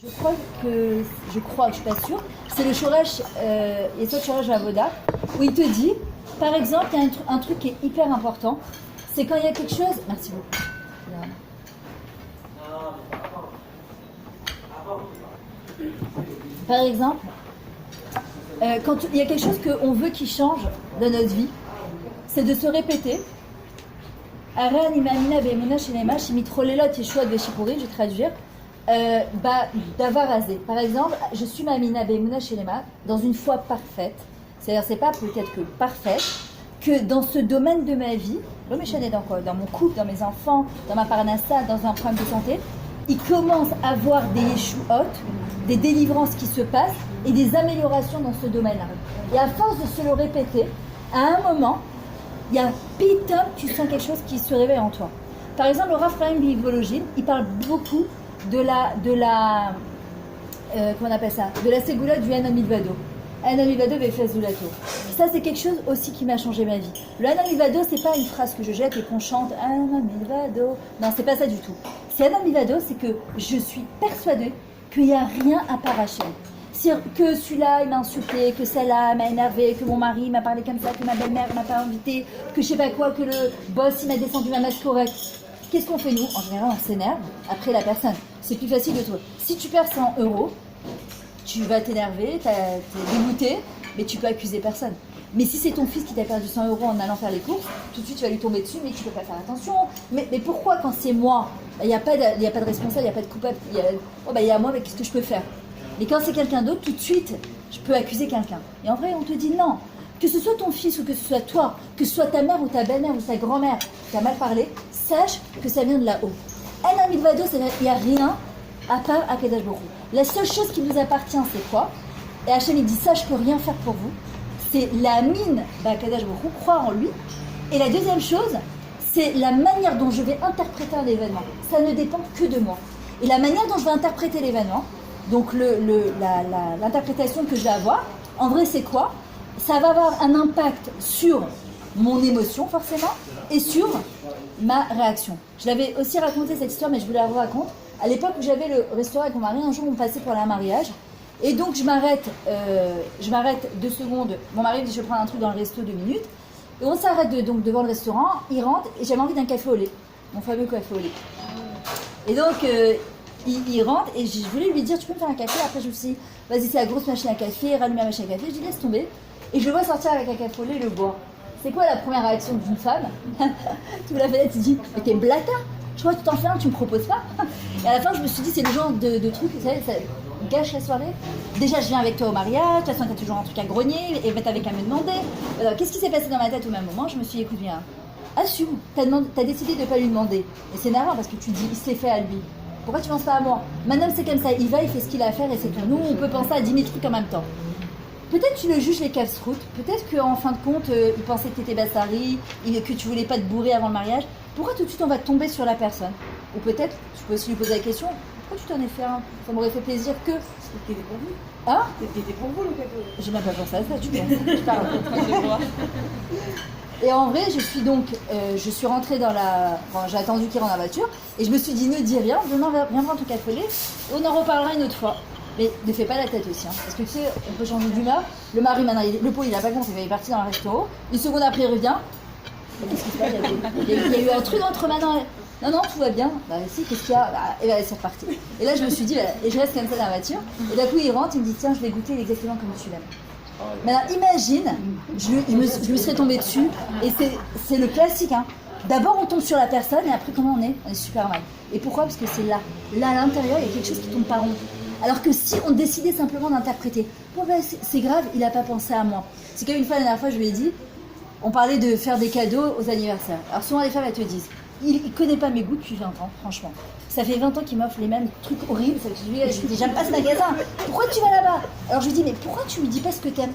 Je suis pas sûre, c'est le Shoresh, Yesod Shoresh Avoda, où il te dit, par exemple, il y a un truc qui est hyper important, c'est quand il y a quelque chose... Merci beaucoup. Par exemple, quand il y a quelque chose qu'on veut qui change dans notre vie, c'est de se répéter. Je vais traduire. D'avoir rasé. Par exemple, je suis Mamina Be'emuna Shelema dans une foi parfaite. C'est-à-dire, c'est pas peut-être que parfaite, que dans ce domaine de ma vie, dans quoi ? Dans mon couple, dans mes enfants, dans ma parnassa, dans un problème de santé, il commence à avoir des yeshuot, des délivrances qui se passent et des améliorations dans ce domaine-là. Et à force de se le répéter, à un moment, il y a pitom, tu sens quelque chose qui se réveille en toi. Par exemple, le Rav Chaim Bivologine, il parle beaucoup de la comment on appelle ça, de la ségoula du Hanan Milvado. Hanan Milvado Befes Zulato. Ça, c'est quelque chose aussi qui m'a changé ma vie. Le Hanan Milvado, c'est pas une phrase que je jette et qu'on chante Hanan Milvado. Non, c'est pas ça du tout. C'est Hanan Milvado, c'est que je suis persuadée qu'il n'y a rien à part Hachem. Que celui-là, il m'a insulté, que celle-là m'a énervé, que mon mari m'a parlé comme ça, que ma belle-mère m'a pas invité, que je sais pas quoi, que le boss, il m'a descendu ma masse correcte. Qu'est-ce qu'on fait nous ? En général, on s'énerve après la personne. C'est plus facile de toi. Si tu perds 100 €, tu vas t'énerver, t'es dégoûté, mais tu peux accuser personne. Mais si c'est ton fils qui t'a perdu 100 € en allant faire les courses, tout de suite tu vas lui tomber dessus, mais tu peux pas faire attention. Mais pourquoi quand c'est moi, il n'y a pas de responsable, il n'y a pas de coupable, il y a moi, mais qu'est-ce que je peux faire ? Mais quand c'est quelqu'un d'autre, tout de suite, je peux accuser quelqu'un. Et en vrai, on te dit non. Que ce soit ton fils ou que ce soit toi, que ce soit ta mère ou ta belle-mère ou ta grand-mère qui a mal parlé, sache que ça vient de là-haut. El Amilvado, il n'y a rien à part Akadosh Baruch Hu. La seule chose qui nous appartient, c'est quoi ? Et Hachem, il dit ça, je peux rien faire pour vous. C'est la mine d'Akadosh Baruch Hu, croire en lui. Et la deuxième chose, c'est la manière dont je vais interpréter un événement. Ça ne dépend que de moi. Et la manière dont je vais interpréter l'événement, donc l'interprétation que je vais avoir, en vrai, c'est quoi ? Ça va avoir un impact sur mon émotion, forcément, et sur ma réaction. Je l'avais aussi raconté cette histoire, mais je vous la raconte. À l'époque où j'avais le restaurant avec mon mari, un jour on passait pour aller à un mariage, et donc je m'arrête 2 secondes. Mon mari me dit je vais prendre un truc dans le resto 2 minutes, et on s'arrête donc devant le restaurant, il rentre, et j'avais envie d'un café au lait, mon fameux café au lait. Et donc il rentre, et je voulais lui dire tu peux me faire un café. Après je me suis dit vas-y, c'est la grosse machine à café, rallume la machine à café. Je dis laisse tomber, et je le vois sortir avec un café au lait et le boire. C'est quoi la première réaction d'une femme ? Tu me la fenêtre, tu dis mais t'es blata, je crois que tu t'en fais un, tu me proposes pas. Et à la fin je me suis dit c'est le genre de truc, vous savez, ça gâche la soirée. Déjà je viens avec toi au mariage, de toute façon t'as toujours un truc à grogner, et t'avais qu'à me demander. Alors, qu'est-ce qui s'est passé dans ma tête au même moment ? Je me suis dit écoute bien, assume, t'as décidé de ne pas lui demander. Et c'est énervant parce que tu dis il s'est fait à lui. Pourquoi tu penses pas à moi ? Madame c'est comme ça, il va, il fait ce qu'il a à faire et c'est tout. Nous on peut penser à 10 000 trucs en même temps. Peut-être tu le juges les casse-routes, peut-être qu'en fin de compte, il pensait que tu étais bassari, que tu voulais pas te bourrer avant le mariage. Pourquoi tout de suite on va tomber sur la personne ? Ou peut-être, tu peux aussi lui poser la question, pourquoi tu t'en es fait un ? Ça m'aurait fait plaisir que... C'était pour vous. Hein ? C'était pour vous le café. Je n'ai pas pensé à ça, tu vois. Je parle de moi. Et en vrai, je suis rentrée dans la... Enfin, j'ai attendu qu'il rentre dans la voiture, et je me suis dit, ne dis rien, viens prendre ton café au lait, et on en reparlera une autre fois. Mais ne fais pas la tête aussi, hein, parce que tu sais, on peut changer d'humeur. Le mari, maintenant, le pot, il a pas compris, il est parti dans le resto. Une seconde après, il revient. Mais qu'est-ce qui se passe ? Il y a eu un truc entre maintenant. Non, tout va bien. Bah, si, qu'est-ce qu'il y a ? Et bah, c'est reparti. Et là, je me suis dit, et je reste comme ça dans la voiture. Et d'un coup, il rentre, il me dit, tiens, je vais goûter exactement comme tu l'aimes. Maintenant, imagine, je me serais tombée dessus, et c'est le classique, hein. D'abord, on tombe sur la personne, et après, comment on est super mal. Et pourquoi ? Parce que c'est là. Là, à l'intérieur, il y a quelque chose qui tombe pas rond. Alors que si on décidait simplement d'interpréter, bon ben c'est grave, il n'a pas pensé à moi. C'est qu'une fois, la dernière fois, je lui ai dit, on parlait de faire des cadeaux aux anniversaires. Alors souvent les femmes, elles te disent, il ne connaît pas mes goûts depuis 20 ans, franchement. Ça fait 20 ans qu'il m'offre les mêmes trucs horribles. Je lui dis, j'aime pas ce magasin, pourquoi tu vas là-bas ? Alors je lui dis, mais pourquoi tu lui dis pas ce que t'aimes ?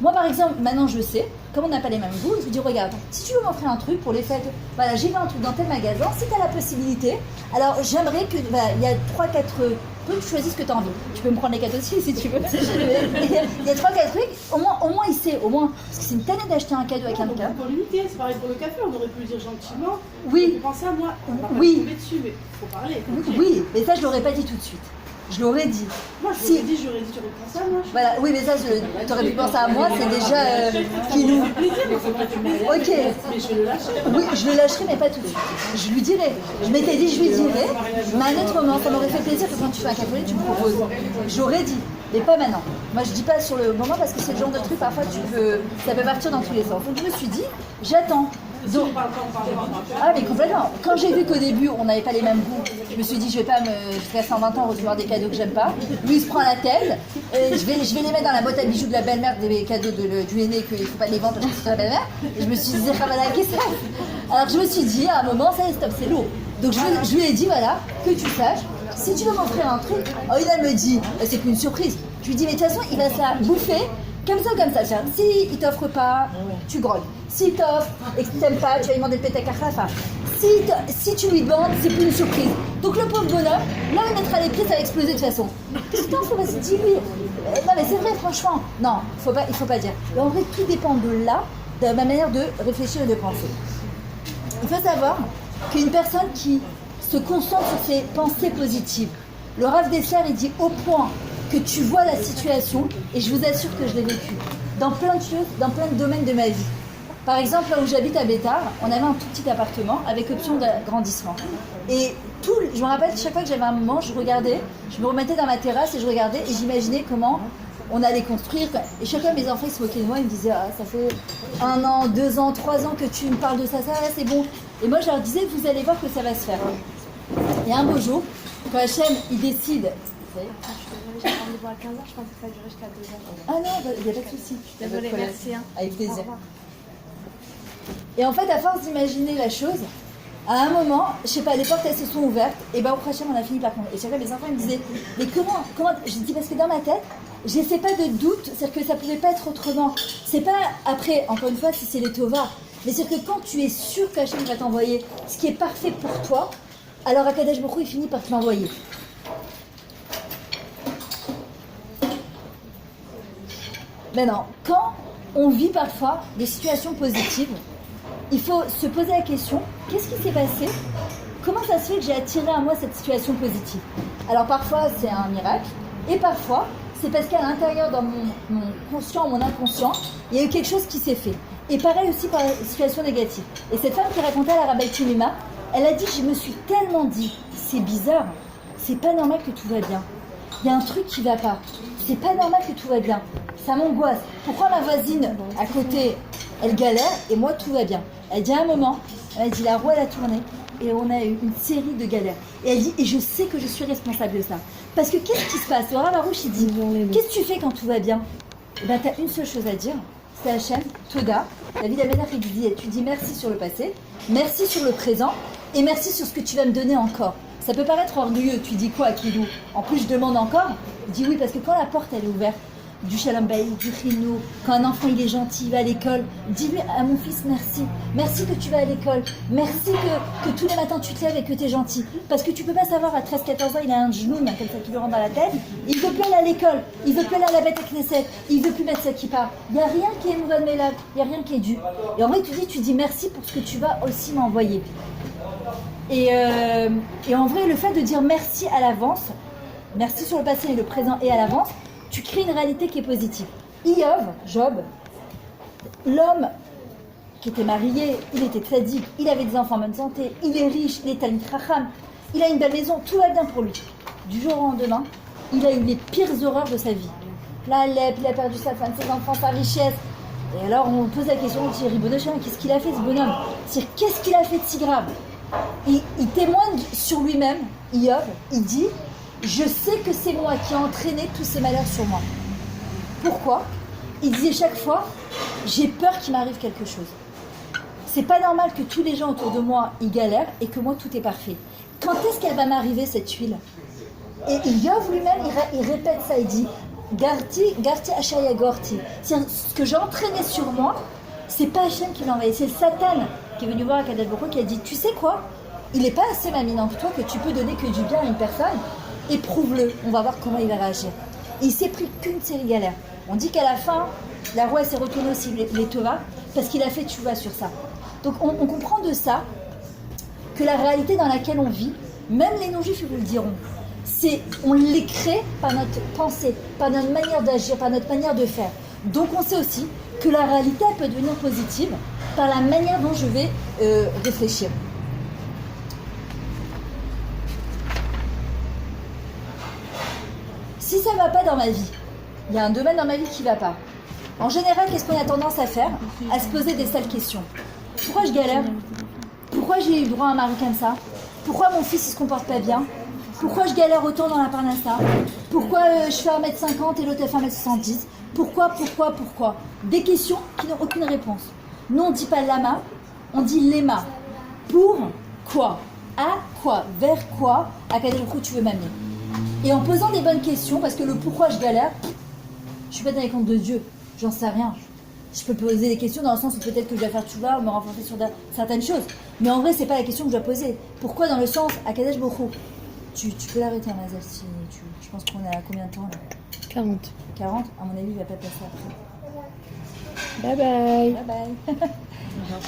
Moi par exemple, maintenant je sais, comme on n'a pas les mêmes goûts, je lui dis, regarde, si tu veux m'offrir un truc pour les fêtes, voilà, j'ai vu un truc dans tel magasin, si tu as la possibilité, alors j'aimerais que, voilà, il y a 3-4 trucs, choisis ce que tu as envie. Tu peux me prendre les 4 aussi si tu veux. Il y a 3-4 trucs, au moins il sait, parce que c'est une tannée d'acheter un cadeau à quelqu'un. Pour limiter, c'est pareil pour le café, on aurait pu le dire gentiment. Oui. Pensez à moi, on va pas oui. tomber dessus, mais il faut parler. Oui, mais ça je l'aurais pas dit tout de suite. Je l'aurais dit. Moi, je Si. l'aurais dit, j'aurais dit, tu reprends ça, moi. Voilà, oui, mais ça, t'aurais pu penser à moi, c'est déjà qui nous. Ok. Mais je vais le lâcher. Oui, je le lâcherai, mais pas tout de suite. Je lui dirai. Je m'étais dit, je lui dirai. Mais à un autre moment, ça m'aurait fait plaisir que quand tu fais un café, tu me proposes. J'aurais dit, mais pas maintenant. Moi, je dis pas sur le moment parce que c'est le genre de truc, parfois, ça peut partir dans tous les sens. Donc, je me suis dit, j'attends. Donc, ah mais complètement. Quand j'ai vu qu'au début on n'avait pas les mêmes goûts, je me suis dit je vais pas jusqu'à 120 ans recevoir des cadeaux que j'aime pas. Lui il se prend la tête, je vais les mettre dans la boîte à bijoux de la belle-mère des cadeaux du aîné qu'il ne faut pas les vendre parce que c'est la belle-mère. Et je me suis dit qu'est-ce que ça. Alors je me suis dit à un moment ça y est stop c'est lourd. Donc je lui ai dit voilà que tu saches. Si tu veux m'offrir un truc, oh, il me dit c'est plus une surprise. Je lui dis mais de toute façon il va se la bouffer. Comme ça. Tiens. Si il t'offre pas, tu grognes. S'il t'offre et que tu t'aimes pas, tu vas lui demander de péter à la fin. Si tu lui demandes, c'est plus une surprise. Donc le pauvre bonhomme, là il mettra les pieds, ça va exploser de toute façon. Qu'est-ce que t'en fais? Vas-y, dis-lui. Non mais c'est vrai, franchement. Non, il faut pas dire. Et en vrai, tout dépend de là, de ma manière de réfléchir et de penser. Il faut savoir qu'une personne qui se concentre sur ses pensées positives, le Rav Dessler, il dit au point que tu vois la situation, et je vous assure que je l'ai vécu, dans plein de choses, dans plein de domaines de ma vie. Par exemple, là où j'habite à Bétard, on avait un tout petit appartement avec option d'agrandissement. Et je me rappelle, chaque fois que j'avais un moment, je regardais, je me remettais dans ma terrasse et je regardais et j'imaginais comment on allait construire. Et chacun de mes enfants, ils se moquaient de moi, ils me disaient ah, ça fait 1 an, 2 ans, 3 ans que tu me parles de ça, c'est bon. Et moi, je leur disais, vous allez voir que ça va se faire. Et un beau jour, quand Hachem, il décide... J'ai rendez-vous à 15h, je pense que ça va durer jusqu'à 2h. Ah non, il n'y a pas de souci. Désolée, merci. Hein. Avec plaisir. Et en fait, à force d'imaginer la chose, à un moment, je sais pas, les portes elles se sont ouvertes, et ben au prochain on a fini par contre. Et chacun mes enfants ils me disaient, mais comment je dis parce que dans ma tête, j'ai fait pas de doute, c'est-à-dire que ça pouvait pas être autrement. C'est pas après, encore une fois, si c'est les tovas, mais c'est que quand tu es sûr qu'Hachem va t'envoyer ce qui est parfait pour toi, alors Akadosh Baruch Hu il finit par te l'envoyer. Maintenant, quand on vit parfois des situations positives, il faut se poser la question, qu'est-ce qui s'est passé? Comment ça se fait que j'ai attiré à moi cette situation positive? Alors parfois c'est un miracle, et parfois c'est parce qu'à l'intérieur, dans mon conscient, mon inconscient, il y a eu quelque chose qui s'est fait. Et pareil aussi par la situation négative. Et cette femme qui racontait à la Rabbi Tilima, elle a dit, je me suis tellement dit, c'est bizarre, c'est pas normal que tout va bien. Il y a un truc qui va pas. C'est pas normal que tout va bien. Ça m'angoisse. Pourquoi ma voisine à côté, elle galère et moi tout va bien? Elle dit à un moment, elle a dit la roue elle a tourné et on a eu une série de galères. Et elle dit, et je sais que je suis responsable de ça. Parce que qu'est-ce qui se passe? Le Rav Arush il dit, qu'est-ce que tu fais quand tout va bien? Et ben t'as une seule chose à dire, c'est Hachem, Toda. David Amédar il dit, tu dis merci sur le passé, merci sur le présent et merci sur ce que tu vas me donner encore. Ça peut paraître orgueilleux, tu dis quoi à Kidou? En plus je demande encore, il dit oui parce que quand la porte elle est ouverte, du Shalom Bayit, du Chinou, quand un enfant il est gentil, il va à l'école, dis-lui à mon fils merci. Merci que tu vas à l'école. Merci que tous les matins tu te lèves et que tu es gentil. Parce que tu peux pas savoir, à 13-14 ans, il a un genou, comme ça qui lui rentre dans la tête. Il veut plus aller à l'école. Il veut plus aller à la bête à Knesset. Il veut plus mettre sa kippa. Il n'y a rien qui est Mouvan Melav. Il n'y a rien qui est dû. Et en vrai, tu dis merci pour ce que tu vas aussi m'envoyer. Et en vrai, le fait de dire merci à l'avance, merci sur le passé et le présent et à l'avance, tu crées une réalité qui est positive. Job, l'homme qui était marié, il était tzaddik, il avait des enfants en bonne santé, il est riche, il est talmid chacham, il a une belle maison, tout va bien pour lui. Du jour au lendemain, il a eu les pires horreurs de sa vie. La lèpre, il a perdu sa femme, ses enfants, sa richesse. Et alors on pose la question, on dit, Ribono Shalom, qu'est-ce qu'il a fait ce bonhomme? C'est qu'est-ce qu'il a fait de si grave? Il témoigne sur lui-même, Iyov, il dit, je sais que c'est moi qui ai entraîné tous ces malheurs sur moi. Pourquoi? Il disait chaque fois, j'ai peur qu'il m'arrive quelque chose. C'est pas normal que tous les gens autour de moi ils galèrent et que moi tout est parfait. Quand est-ce qu'elle va m'arriver cette huile? Et Iyov lui-même il répète ça, il dit Garti Ashaya Gorti. Ce que j'ai entraîné sur moi, c'est pas Hachem qui l'a envoyé, c'est Satan qui est venu voir Akadosh Baruch Hu qui a dit, tu sais quoi? Il n'est pas assez maminant que toi que tu peux donner que du bien à une personne. Éprouve-le, on va voir comment il va réagir. Et il s'est pris qu'une série galère. On dit qu'à la fin, la roue s'est retournée aussi les tovas parce qu'il a fait tchouva sur ça. Donc on comprend de ça que la réalité dans laquelle on vit, même les non-juifs ils vous le diront, On les crée par notre pensée, par notre manière d'agir, par notre manière de faire. Donc on sait aussi que la réalité elle peut devenir positive par la manière dont je vais réfléchir. Si ça ne va pas dans ma vie, il y a un domaine dans ma vie qui ne va pas. En général, qu'est-ce qu'on a tendance à faire? À se poser des sales questions. Pourquoi je galère? Pourquoi j'ai eu droit à un mari comme ça? Pourquoi mon fils il se comporte pas bien? Pourquoi je galère autant dans la parnassa? Pourquoi je fais 1m50 et l'autre elle fait 1m70? Pourquoi? Des questions qui n'ont aucune réponse. Nous on ne dit pas lama, on dit lema. Pour quoi? À quoi? Vers quoi? À quel coup tu veux m'amener? Et en posant des bonnes questions, parce que le pourquoi je galère, je suis pas dans les comptes de Dieu, j'en sais rien. Je peux poser des questions dans le sens où peut-être que je vais faire tchouva ou me renforcer sur certaines choses. Mais en vrai, c'est pas la question que je dois poser. Pourquoi dans le sens à Kadesh Bokhu? Tu peux l'arrêter, Mazel, si je pense qu'on est à combien de temps là? 40. 40? À mon avis, il va pas passer après. Bye bye. Bye bye.